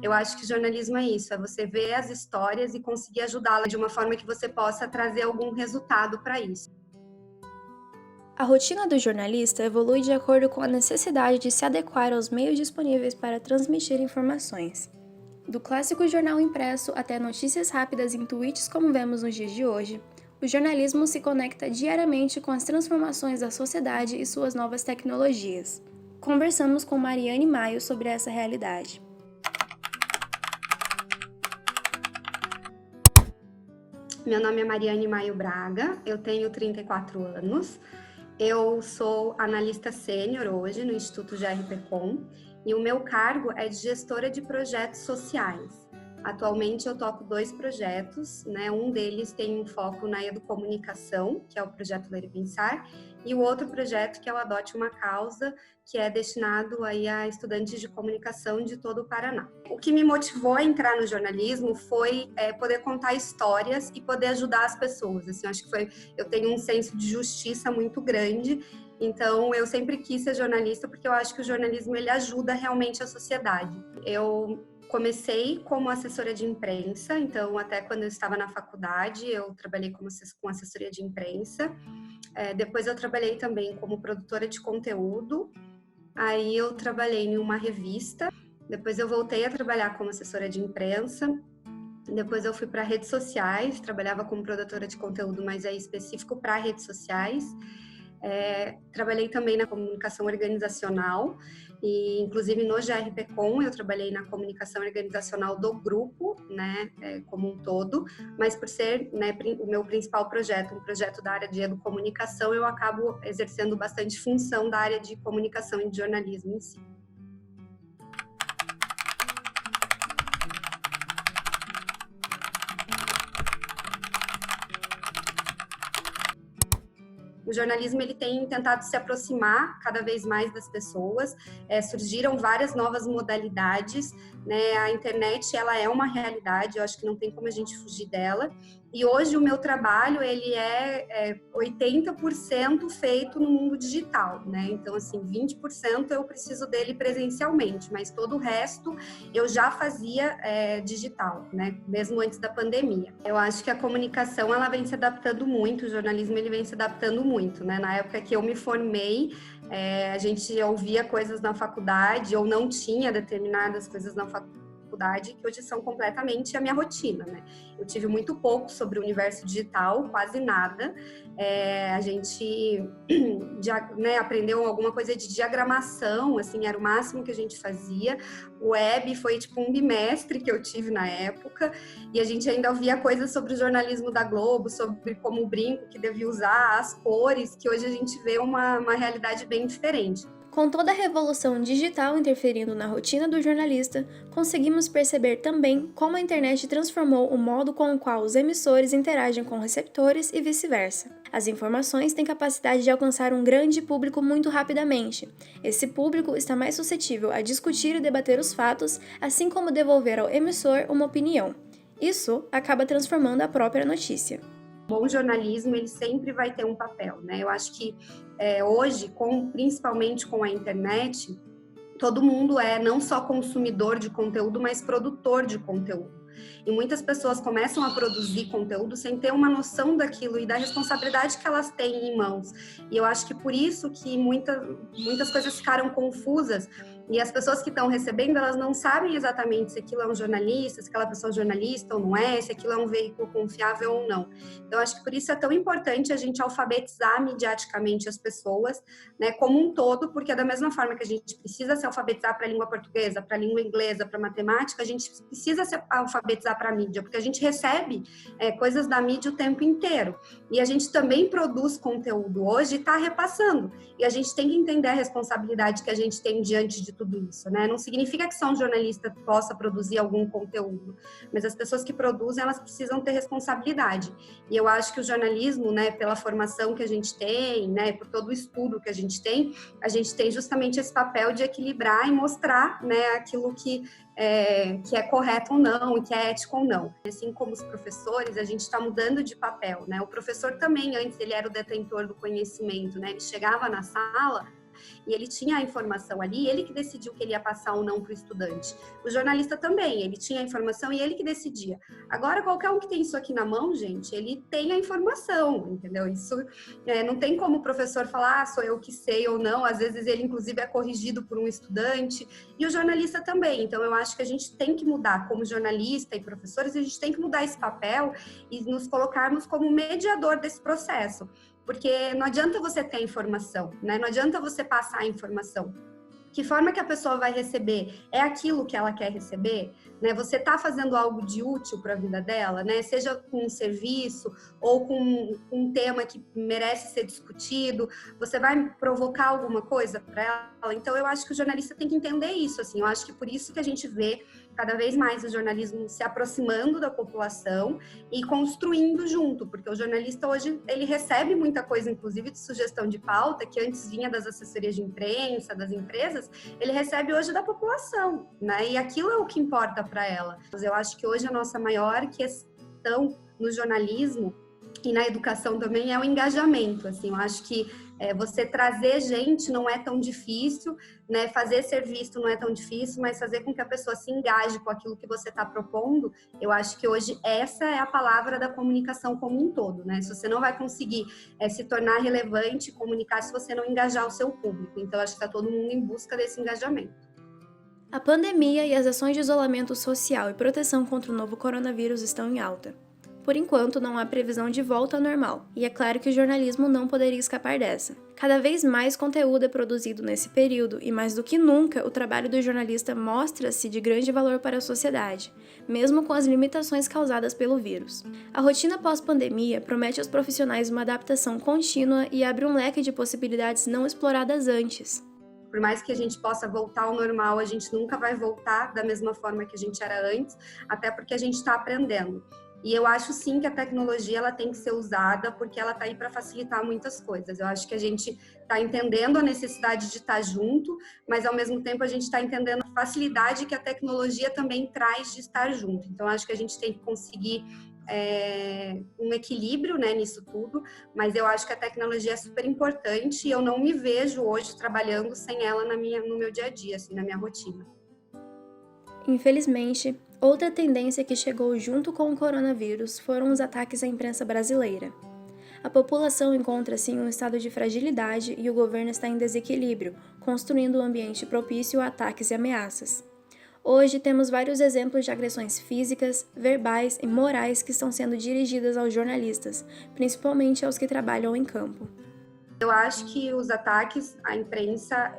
Eu acho que jornalismo é isso, é você ver as histórias e conseguir ajudá-la de uma forma que você possa trazer algum resultado para isso. A rotina do jornalista evolui de acordo com a necessidade de se adequar aos meios disponíveis para transmitir informações. Do clássico jornal impresso até notícias rápidas em tweets como vemos nos dias de hoje, o jornalismo se conecta diariamente com as transformações da sociedade e suas novas tecnologias. Conversamos com Mariane Maio sobre essa realidade. Meu nome é Mariane Maio Braga, eu tenho 34 anos, eu sou analista sênior hoje no Instituto GRPcom e o meu cargo é de gestora de projetos sociais. Atualmente eu toco 2 projetos, né? Um deles tem um foco na educomunicação, que é o projeto Ler e Pensar, e o outro projeto que é o Adote uma Causa, que é destinado aí a estudantes de comunicação de todo o Paraná. O que me motivou a entrar no jornalismo foi poder contar histórias e poder ajudar as pessoas. Assim, acho que eu tenho um senso de justiça muito grande, então eu sempre quis ser jornalista porque eu acho que o jornalismo ele ajuda realmente a sociedade. Eu comecei como assessora de imprensa, então até quando eu estava na faculdade eu trabalhei com assessoria de imprensa. Depois eu trabalhei também como produtora de conteúdo, aí eu trabalhei em uma revista, depois eu voltei a trabalhar como assessora de imprensa, depois eu fui para redes sociais, trabalhava como produtora de conteúdo, mas é específico para redes sociais. Trabalhei também na comunicação organizacional e inclusive no GRPcom eu trabalhei na comunicação organizacional do grupo, né, como um todo, mas por ser, né, o meu principal projeto, um projeto da área de educomunicação, eu acabo exercendo bastante função da área de comunicação e de jornalismo em si. O jornalismo ele tem tentado se aproximar cada vez mais das pessoas, surgiram várias novas modalidades, né? A internet ela é uma realidade, eu acho que não tem como a gente fugir dela, e hoje o meu trabalho ele é 80% feito no mundo digital, né? Então assim, 20% eu preciso dele presencialmente, mas todo o resto eu já fazia digital, né? Mesmo antes da pandemia. Eu acho que a comunicação ela vem se adaptando muito, o jornalismo ele vem se adaptando muito, né? Na época que eu me formei, a gente ouvia coisas na faculdade ou não tinha determinadas coisas na faculdade que hoje são completamente a minha rotina, né? Eu tive muito pouco sobre o universo digital, quase nada. A gente né, aprendeu alguma coisa de diagramação, assim, era o máximo que a gente fazia. O web foi tipo um bimestre que eu tive na época, e a gente ainda ouvia coisas sobre o jornalismo da Globo, sobre como o brinco que devia usar, as cores, que hoje a gente vê uma realidade bem diferente. Com toda a revolução digital interferindo na rotina do jornalista, conseguimos perceber também como a internet transformou o modo com o qual os emissores interagem com receptores e vice-versa. As informações têm capacidade de alcançar um grande público muito rapidamente. Esse público está mais suscetível a discutir e debater os fatos, assim como devolver ao emissor uma opinião. Isso acaba transformando a própria notícia. Bom jornalismo ele sempre vai ter um papel, né? Eu acho que hoje, principalmente com a internet, todo mundo é não só consumidor de conteúdo, mas produtor de conteúdo. E muitas pessoas começam a produzir conteúdo sem ter uma noção daquilo e da responsabilidade que elas têm em mãos. E eu acho que por isso que muitas coisas ficaram confusas. E as pessoas que estão recebendo, elas não sabem exatamente se aquilo é um jornalista, se aquela pessoa é um jornalista ou não é, se aquilo é um veículo confiável ou não. Então, acho que por isso é tão importante a gente alfabetizar mediaticamente as pessoas, né, como um todo, porque da mesma forma que a gente precisa se alfabetizar para a língua portuguesa, para a língua inglesa, para a matemática, a gente precisa se alfabetizar para a mídia, porque a gente recebe coisas da mídia o tempo inteiro. E a gente também produz conteúdo hoje e está repassando. E a gente tem que entender a responsabilidade que a gente tem diante de tudo isso, né? Não significa que só um jornalista possa produzir algum conteúdo, mas as pessoas que produzem, elas precisam ter responsabilidade. E eu acho que o jornalismo, né, pela formação que a gente tem, né, por todo o estudo que a gente tem justamente esse papel de equilibrar e mostrar, né, aquilo que é correto ou não, que é ético ou não. Assim como os professores, a gente está mudando de papel, né? O professor também, antes, ele era o detentor do conhecimento, né? Ele chegava na sala e ele tinha a informação ali, ele que decidiu que ele ia passar ou não para o estudante. O jornalista também, ele tinha a informação e ele que decidia. Agora, qualquer um que tem isso aqui na mão, gente, ele tem a informação, entendeu? Isso não tem como o professor falar, sou eu que sei ou não, às vezes ele, inclusive, é corrigido por um estudante, e o jornalista também. Então, eu acho que a gente tem que mudar, como jornalista e professores, a gente tem que mudar esse papel e nos colocarmos como mediador desse processo, porque não adianta você ter a informação, né? Não adianta você passar a informação. Que forma que a pessoa vai receber? É aquilo que ela quer receber? Né? Você está fazendo algo de útil para a vida dela, né? Seja com um serviço ou com um tema que merece ser discutido, você vai provocar alguma coisa para ela? Então, eu acho que o jornalista tem que entender isso, assim. Eu acho que por isso que a gente vê cada vez mais o jornalismo se aproximando da população e construindo junto, porque o jornalista hoje, ele recebe muita coisa, inclusive de sugestão de pauta, que antes vinha das assessorias de imprensa, das empresas, ele recebe hoje da população, né? E aquilo é o que importa para ela. Eu acho que hoje a nossa maior questão no jornalismo e na educação também é o engajamento, assim. Eu acho que você trazer gente não é tão difícil, né? Fazer ser visto não é tão difícil, mas fazer com que a pessoa se engaje com aquilo que você está propondo, eu acho que hoje essa é a palavra da comunicação como um todo, né? Se você não vai conseguir se tornar relevante, comunicar, se você não engajar o seu público. Então, acho que está todo mundo em busca desse engajamento. A pandemia e as ações de isolamento social e proteção contra o novo coronavírus estão em alta. Por enquanto, não há previsão de volta ao normal, e é claro que o jornalismo não poderia escapar dessa. Cada vez mais conteúdo é produzido nesse período, e mais do que nunca, o trabalho do jornalista mostra-se de grande valor para a sociedade, mesmo com as limitações causadas pelo vírus. A rotina pós-pandemia promete aos profissionais uma adaptação contínua e abre um leque de possibilidades não exploradas antes. Por mais que a gente possa voltar ao normal, a gente nunca vai voltar da mesma forma que a gente era antes, até porque a gente está aprendendo. E eu acho sim que a tecnologia ela tem que ser usada porque ela está aí para facilitar muitas coisas. Eu acho que a gente está entendendo a necessidade de estar junto, mas ao mesmo tempo a gente está entendendo a facilidade que a tecnologia também traz de estar junto. Então acho que a gente tem que conseguir um equilíbrio, né, nisso tudo, mas eu acho que a tecnologia é super importante e eu não me vejo hoje trabalhando sem ela no meu dia a dia, assim, na minha rotina. Infelizmente, outra tendência que chegou junto com o coronavírus foram os ataques à imprensa brasileira. A população encontra-se em um estado de fragilidade e o governo está em desequilíbrio, construindo um ambiente propício a ataques e ameaças. Hoje temos vários exemplos de agressões físicas, verbais e morais que estão sendo dirigidas aos jornalistas, principalmente aos que trabalham em campo. Eu acho que os ataques à imprensa,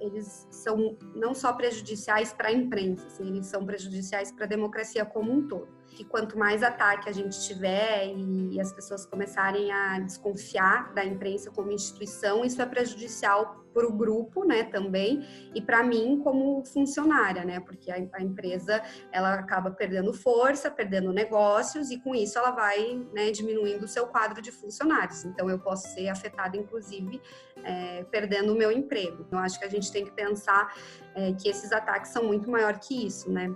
eles são não só prejudiciais para a imprensa, assim, eles são prejudiciais para a democracia como um todo. E quanto mais ataque a gente tiver e as pessoas começarem a desconfiar da imprensa como instituição, isso é prejudicial para o grupo, né, também, e para mim como funcionária, né, porque a empresa, ela acaba perdendo força, perdendo negócios, e com isso ela vai, né, diminuindo o seu quadro de funcionários. Então, eu posso ser afetada, inclusive, perdendo o meu emprego. Eu acho que a gente tem que pensar que esses ataques são muito maior que isso, né.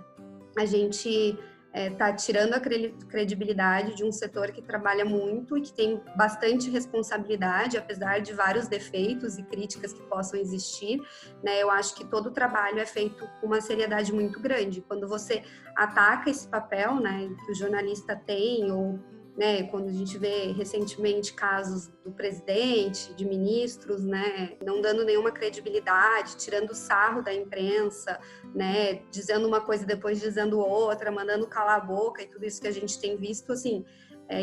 A gente está tirando a credibilidade de um setor que trabalha muito e que tem bastante responsabilidade, apesar de vários defeitos e críticas que possam existir, né? Eu acho que todo o trabalho é feito com uma seriedade muito grande. Quando você ataca esse papel, né, que o jornalista tem, ou né, quando a gente vê recentemente casos do presidente, de ministros, né, não dando nenhuma credibilidade, tirando sarro da imprensa, né, dizendo uma coisa depois dizendo outra, mandando calar a boca e tudo isso que a gente tem visto, assim,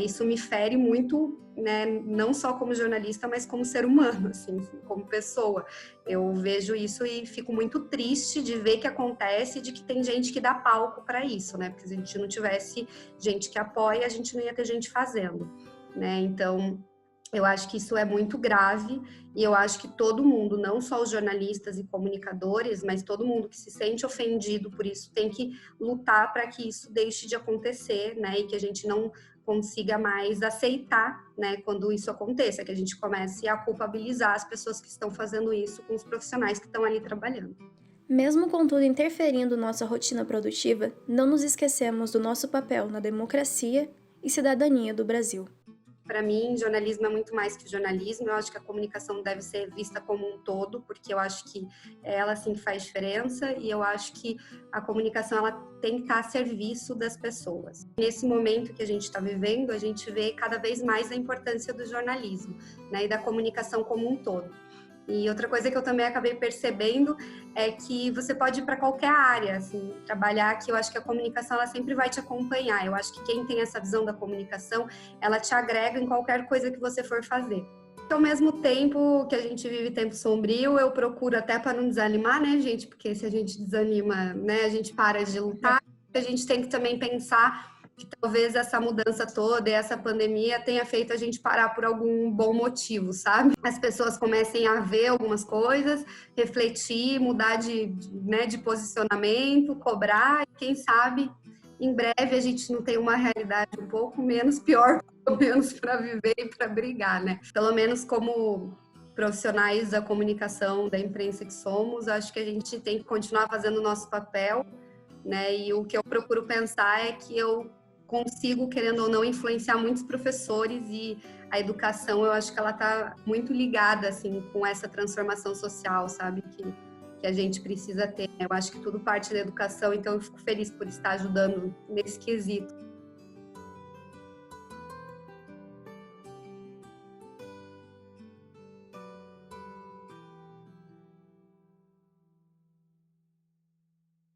isso me fere muito, né, não só como jornalista, mas como ser humano, assim, como pessoa. Eu vejo isso e fico muito triste de ver que acontece e de que tem gente que dá palco para isso, né, porque se a gente não tivesse gente que apoia, a gente não ia ter gente fazendo, né, então eu acho que isso é muito grave e eu acho que todo mundo, não só os jornalistas e comunicadores, mas todo mundo que se sente ofendido por isso tem que lutar para que isso deixe de acontecer, né? E que a gente não consiga mais aceitar, né, quando isso aconteça, que a gente comece a culpabilizar as pessoas que estão fazendo isso com os profissionais que estão ali trabalhando. Mesmo com tudo interferindo nossa rotina produtiva, não nos esquecemos do nosso papel na democracia e cidadania do Brasil. Para mim, jornalismo é muito mais que jornalismo. Eu acho que a comunicação deve ser vista como um todo, porque eu acho que ela sim faz diferença e eu acho que a comunicação ela tem que estar a serviço das pessoas. Nesse momento que a gente está vivendo, a gente vê cada vez mais a importância do jornalismo, né, e da comunicação como um todo. E outra coisa que eu também acabei percebendo é que você pode ir para qualquer área, assim, trabalhar, que eu acho que a comunicação ela sempre vai te acompanhar. Eu acho que quem tem essa visão da comunicação, ela te agrega em qualquer coisa que você for fazer. Ao mesmo tempo que a gente vive tempo sombrio, eu procuro até para não desanimar, né, gente? Porque se a gente desanima, né, a gente para de lutar. A gente tem que também pensar que talvez essa mudança toda e essa pandemia tenha feito a gente parar por algum bom motivo, sabe? As pessoas comecem a ver algumas coisas, refletir, mudar de posicionamento, cobrar, e quem sabe em breve a gente não tem uma realidade um pouco menos pior, pelo menos para viver e para brigar, né? Pelo menos como profissionais da comunicação, da imprensa que somos, acho que a gente tem que continuar fazendo o nosso papel, né? E o que eu procuro pensar é que eu consigo, querendo ou não, influenciar muitos professores e a educação, eu acho que ela está muito ligada, assim, com essa transformação social, sabe? Que a gente precisa ter. Eu acho que tudo parte da educação, então eu fico feliz por estar ajudando nesse quesito.